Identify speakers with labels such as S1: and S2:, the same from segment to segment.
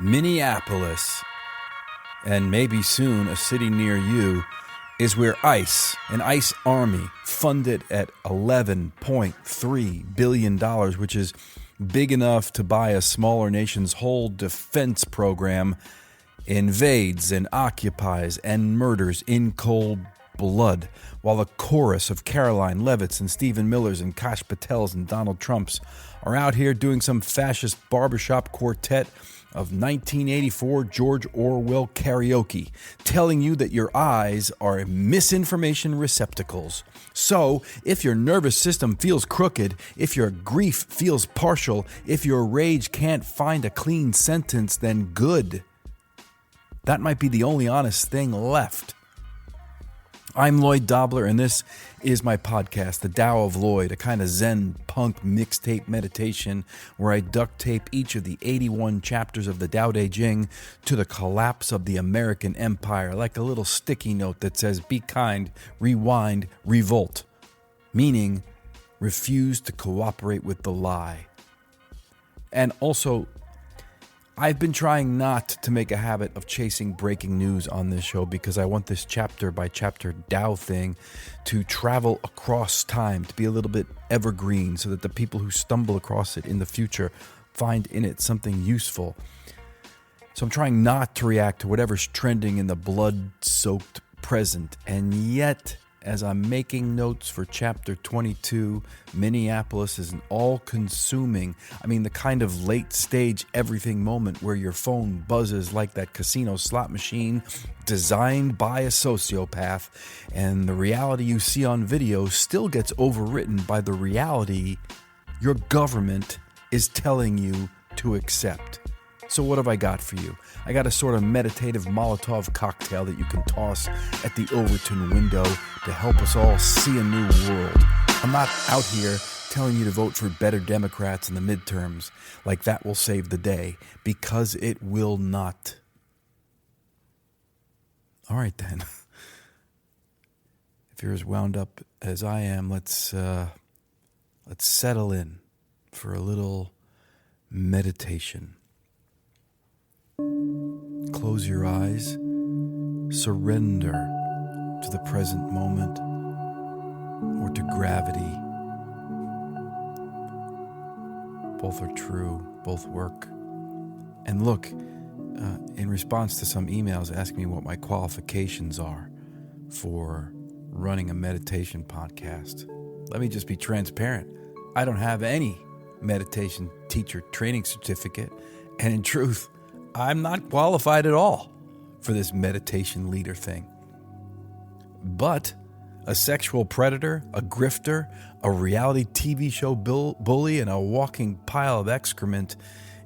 S1: Minneapolis, and maybe soon a city near you, is where ICE, an ICE army funded at $11.3 billion, which is big enough to buy a smaller nation's whole defense program, invades and occupies and murders in cold blood, while a chorus of Caroline Levitts and Stephen Millers and Kash Patels and Donald Trumps are out here doing some fascist barbershop quartet of 1984 George Orwell karaoke, telling you that your eyes are misinformation receptacles. So, if your nervous system feels crooked, if your grief feels partial, if your rage can't find a clean sentence, then good. That might be the only honest thing left. I'm Lloyd Dobler, and this is my podcast, the Tao of Lloyd, a kind of zen-punk mixtape meditation where I duct tape each of the 81 chapters of the Tao Te Ching to the collapse of the American empire, like a little sticky note that says, be kind, rewind, revolt, meaning refuse to cooperate with the lie. And also, I've been trying not to make a habit of chasing breaking news on this show because I want this chapter by chapter Tao thing to travel across time, to be a little bit evergreen so that the people who stumble across it in the future find in it something useful. So I'm trying not to react to whatever's trending in the blood-soaked present, and yet, as I'm making notes for chapter 22, Minneapolis is an all-consuming, the kind of late-stage everything moment where your phone buzzes like that casino slot machine designed by a sociopath, and the reality you see on video still gets overwritten by the reality your government is telling you to accept. So what have I got for you? I got a sort of meditative Molotov cocktail that you can toss at the Overton window to help us all see a new world. I'm not out here telling you to vote for better Democrats in the midterms, like that will save the day, because it will not. All right then. If you're as wound up as I am, let's settle in for a little meditation. Close your eyes, surrender to the present moment or to gravity. Both are true, both work. And look, in response to some emails asking me what my qualifications are for running a meditation podcast, let me just be transparent. I don't have any meditation teacher training certificate, and in truth, I'm not qualified at all for this meditation leader thing. But a sexual predator, a grifter, a reality TV show bully, and a walking pile of excrement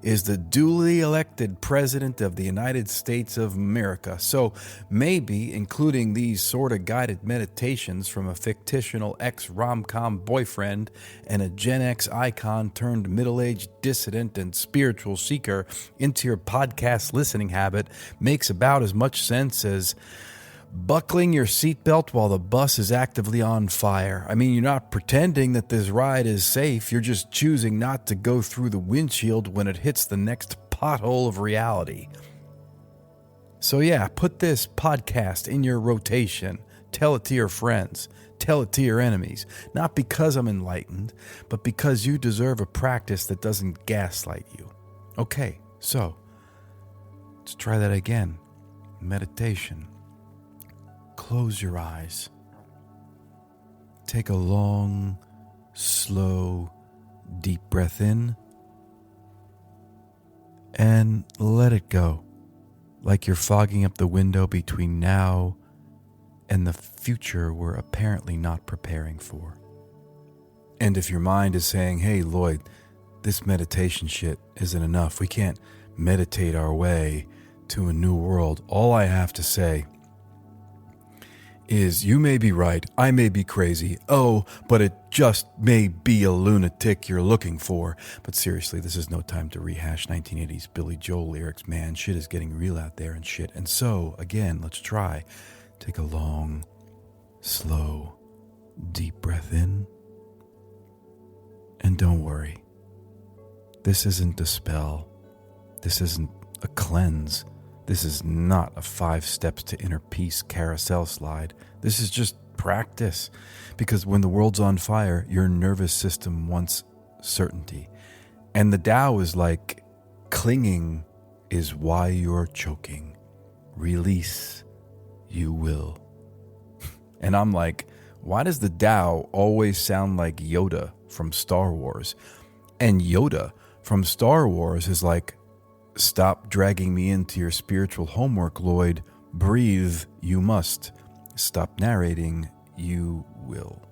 S1: is the duly elected president of the United States of America. So maybe including these sort of guided meditations from a fictional ex-rom-com boyfriend and a Gen X icon turned middle-aged dissident and spiritual seeker into your podcast listening habit makes about as much sense as buckling your seatbelt while the bus is actively on fire. You're not pretending that this ride is safe. You're just choosing not to go through the windshield when it hits the next pothole of reality. So yeah, put this podcast in your rotation. Tell it to your friends. Tell it to your enemies. Not because I'm enlightened, but because you deserve a practice that doesn't gaslight you. Okay, so let's try that again. Meditation. Close your eyes. Take a long, slow, deep breath in and let it go, like you're fogging up the window between now and the future we're apparently not preparing for. And if your mind is saying, hey, Lloyd, this meditation shit isn't enough. We can't meditate our way to a new world. All I have to say is you may be right, I may be crazy, but it just may be a lunatic you're looking for. But seriously, this is no time to rehash 1980s Billy Joel lyrics, man. Shit is getting real out there and shit. And so, again, let's try. Take a long, slow, deep breath in. And don't worry. This isn't a spell. This isn't a cleanse. This is not a 5 steps to inner peace carousel slide. This is just practice. Because when the world's on fire, your nervous system wants certainty. And the Tao is like, clinging is why you're choking. Release, you will. And I'm like, why does the Tao always sound like Yoda from Star Wars? And Yoda from Star Wars is like, stop dragging me into your spiritual homework, Lloyd. Breathe, you must. Stop narrating, you will.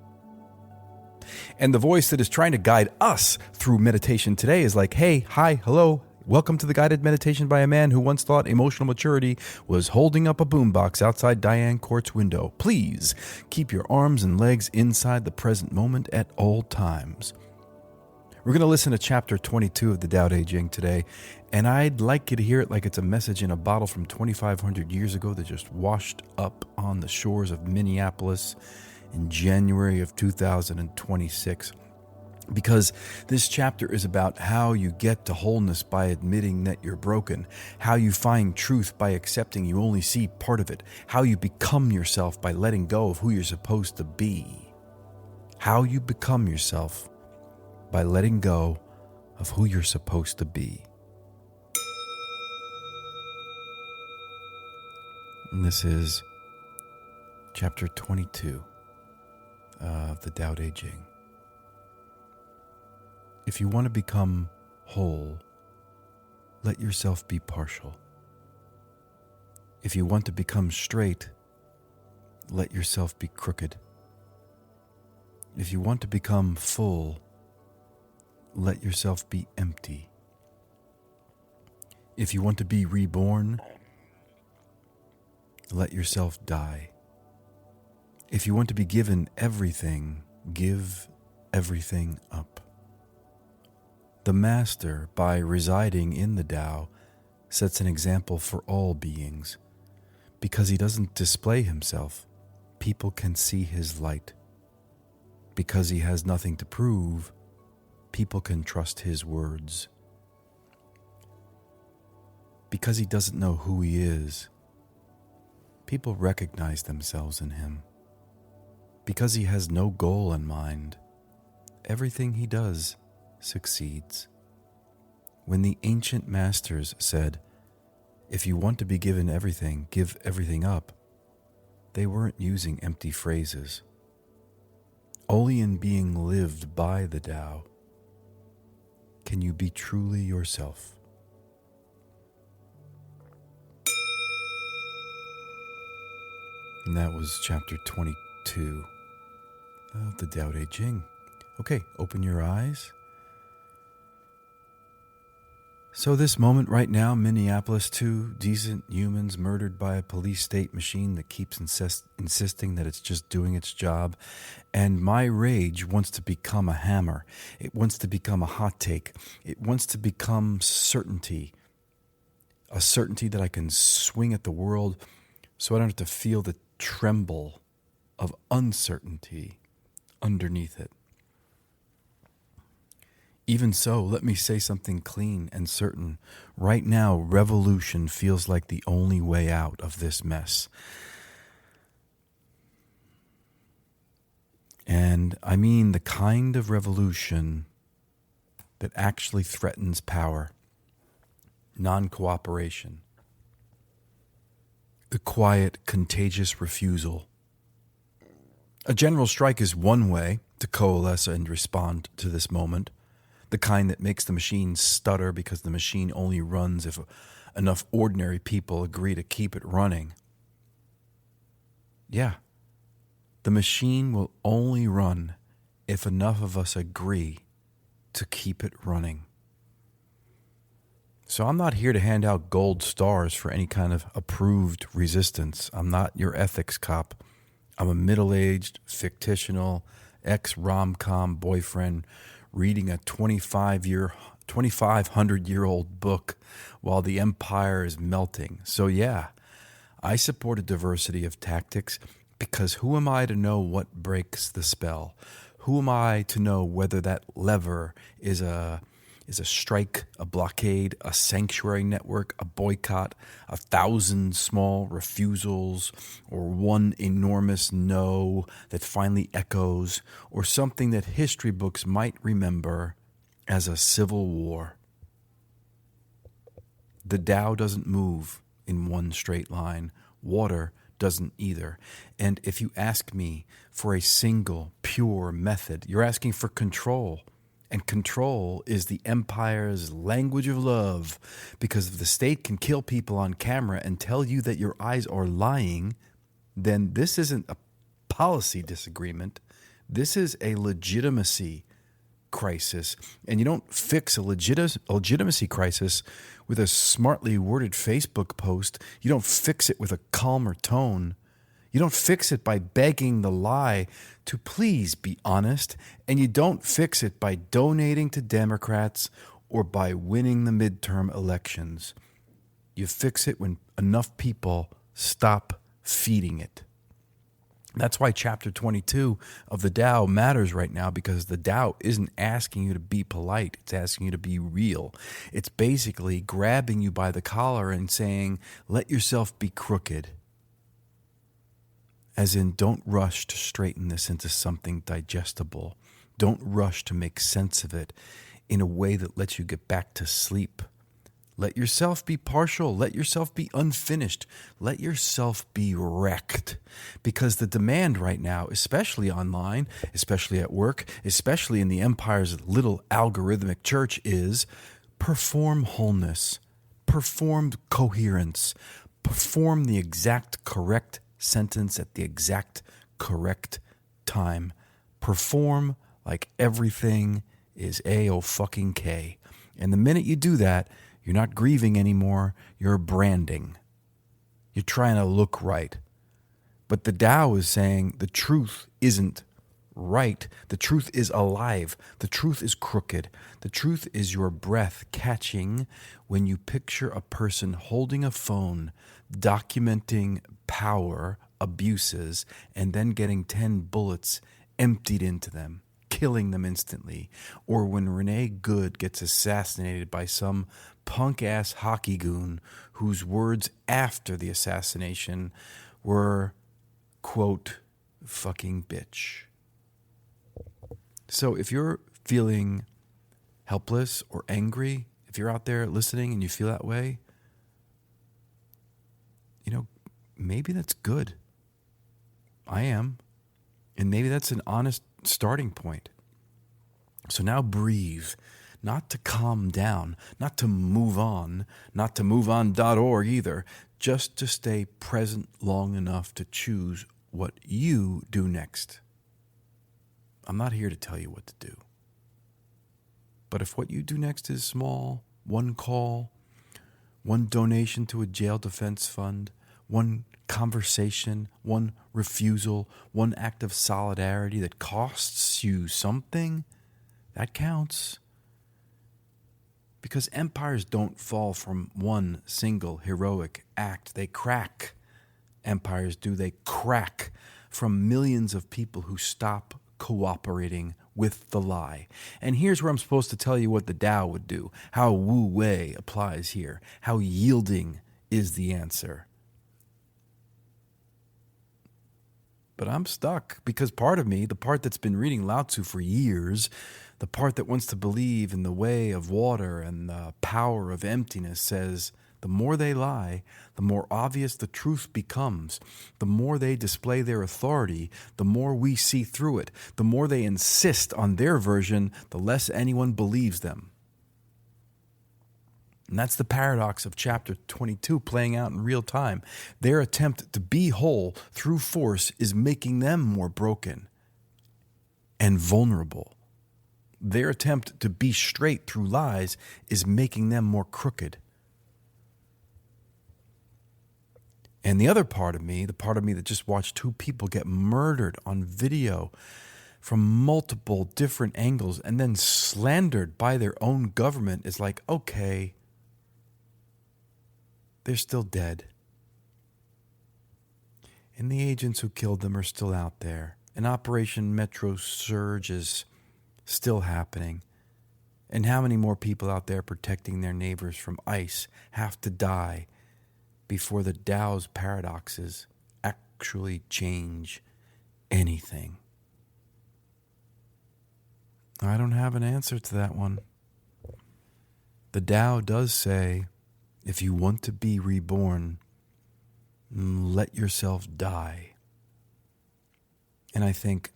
S1: And the voice that is trying to guide us through meditation today is like, hey, hi, hello. Welcome to the guided meditation by a man who once thought emotional maturity was holding up a boombox outside Diane Court's window. Please keep your arms and legs inside the present moment at all times. We're going to listen to chapter 22 of the Tao Te Ching today, and I'd like you to hear it like it's a message in a bottle from 2,500 years ago that just washed up on the shores of Minneapolis in January of 2026. Because this chapter is about how you get to wholeness by admitting that you're broken, how you find truth by accepting you only see part of it, how you become yourself by letting go of who you're supposed to be, how you become yourself by letting go of who you're supposed to be. And this is chapter 22 of the Tao Te Ching. If you want to become whole, let yourself be partial. If you want to become straight, let yourself be crooked. If you want to become full, let yourself be empty. If you want to be reborn, let yourself die. If you want to be given everything, give everything up. The Master, by residing in the Tao, sets an example for all beings. Because he doesn't display himself, people can see his light. Because he has nothing to prove, people can trust his words. Because he doesn't know who he is, people recognize themselves in him. Because he has no goal in mind, everything he does succeeds. When the ancient masters said, if you want to be given everything, give everything up, they weren't using empty phrases. Only in being lived by the Tao can you be truly yourself. And that was chapter 22 of the Tao Te Ching. Okay, open your eyes. So this moment right now, Minneapolis, 2 decent humans murdered by a police state machine that keeps insisting that it's just doing its job. And my rage wants to become a hammer. It wants to become a hot take. It wants to become certainty. A certainty that I can swing at the world so I don't have to feel the tremble of uncertainty underneath it. Even so, let me say something clean and certain. Right now, revolution feels like the only way out of this mess. And I mean the kind of revolution that actually threatens power, non-cooperation, the quiet, contagious refusal. A general strike is one way to coalesce and respond to this moment. The kind that makes the machine stutter because the machine only runs if enough ordinary people agree to keep it running. Yeah, the machine will only run if enough of us agree to keep it running. So I'm not here to hand out gold stars for any kind of approved resistance. I'm not your ethics cop. I'm a middle-aged, fictional, ex-rom-com boyfriend reading a 2,500-year-old book while the empire is melting. So yeah, I support a diversity of tactics because who am I to know what breaks the spell? Who am I to know whether that lever is a is a strike, a blockade, a sanctuary network, a boycott, 1,000 small refusals, or one enormous no that finally echoes, or something that history books might remember as a civil war. The Tao doesn't move in one straight line. Water doesn't either. And if you ask me for a single, pure method, you're asking for control. And control is the empire's language of love. Because if the state can kill people on camera and tell you that your eyes are lying, then this isn't a policy disagreement. This is a legitimacy crisis. And you don't fix a legitimacy crisis with a smartly worded Facebook post. You don't fix it with a calmer tone. You don't fix it by begging the lie to please be honest, and you don't fix it by donating to Democrats or by winning the midterm elections. You fix it when enough people stop feeding it. That's why chapter 22 of the Tao matters right now, because the Tao isn't asking you to be polite. It's asking you to be real. It's basically grabbing you by the collar and saying, let yourself be crooked. As in, don't rush to straighten this into something digestible. Don't rush to make sense of it in a way that lets you get back to sleep. Let yourself be partial. Let yourself be unfinished. Let yourself be wrecked. Because the demand right now, especially online, especially at work, especially in the empire's little algorithmic church, is perform wholeness, perform coherence, perform the exact correct sentence at the exact correct time. Perform like everything is A-O-fucking-K. And the minute you do that, you're not grieving anymore, you're branding. You're trying to look right. But the Tao is saying the truth isn't right. The truth is alive. The truth is crooked. The truth is your breath catching when you picture a person holding a phone, documenting power abuses, and then getting 10 bullets emptied into them, killing them instantly. Or when Renee Good gets assassinated by some punk-ass hockey goon whose words after the assassination were, quote, fucking bitch. So if you're feeling helpless or angry, if you're out there listening and you feel that way, maybe that's good. I am. And maybe that's an honest starting point. So now breathe, not to calm down, not to move on, not to moveon.org either, just to stay present long enough to choose what you do next. I'm not here to tell you what to do. But if what you do next is small, one call, one donation to a jail defense fund, one conversation, one refusal, one act of solidarity that costs you something, that counts. Because empires don't fall from one single heroic act. They crack. Empires do. They crack from millions of people who stop cooperating with the lie. And here's where I'm supposed to tell you what the Tao would do, how wu-wei applies here, how yielding is the answer. But I'm stuck because part of me, the part that's been reading Lao Tzu for years, the part that wants to believe in the way of water and the power of emptiness, says the more they lie, the more obvious the truth becomes. The more they display their authority, the more we see through it. The more they insist on their version, the less anyone believes them. And that's the paradox of chapter 22 playing out in real time. Their attempt to be whole through force is making them more broken and vulnerable. Their attempt to be straight through lies is making them more crooked. And the other part of me, the part of me that just watched two people get murdered on video from multiple different angles and then slandered by their own government, is like, okay, they're still dead. And the agents who killed them are still out there. And Operation Metro Surge is still happening. And how many more people out there protecting their neighbors from ice have to die before the Tao's paradoxes actually change anything? I don't have an answer to that one. The Tao does say, if you want to be reborn, let yourself die. And I think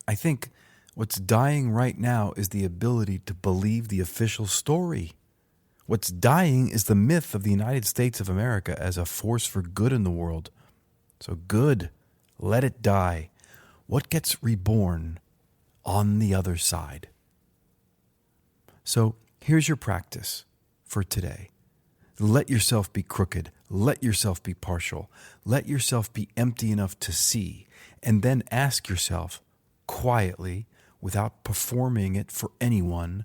S1: what's dying right now is the ability to believe the official story. What's dying is the myth of the United States of America as a force for good in the world. So good, let it die. What gets reborn on the other side? So here's your practice for today. Let yourself be crooked. Let yourself be partial. Let yourself be empty enough to see. And then ask yourself quietly, without performing it for anyone,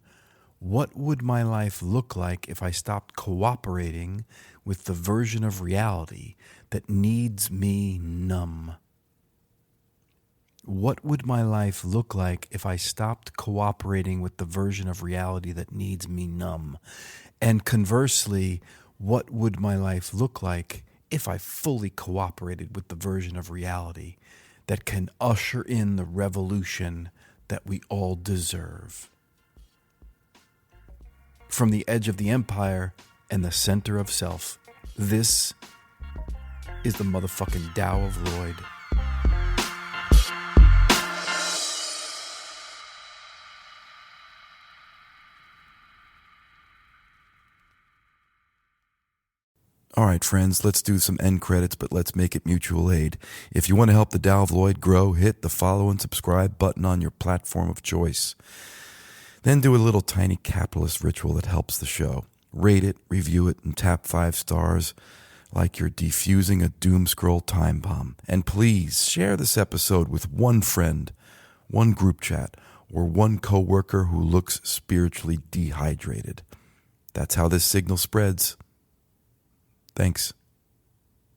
S1: what would my life look like if I stopped cooperating with the version of reality that needs me numb? What would my life look like if I stopped cooperating with the version of reality that needs me numb? And conversely, what would my life look like if I fully cooperated with the version of reality that can usher in the revolution that we all deserve? From the edge of the empire and the center of self, this is the motherfucking Tao of Lloyd. All right, friends, let's do some end credits, but let's make it mutual aid. If you want to help the Tao of Lloyd grow, hit the follow and subscribe button on your platform of choice. Then do a little tiny capitalist ritual that helps the show. Rate it, review it, and tap 5 stars like you're defusing a doom scroll time bomb. And please share this episode with one friend, one group chat, or one coworker who looks spiritually dehydrated. That's how this signal spreads. Thanks.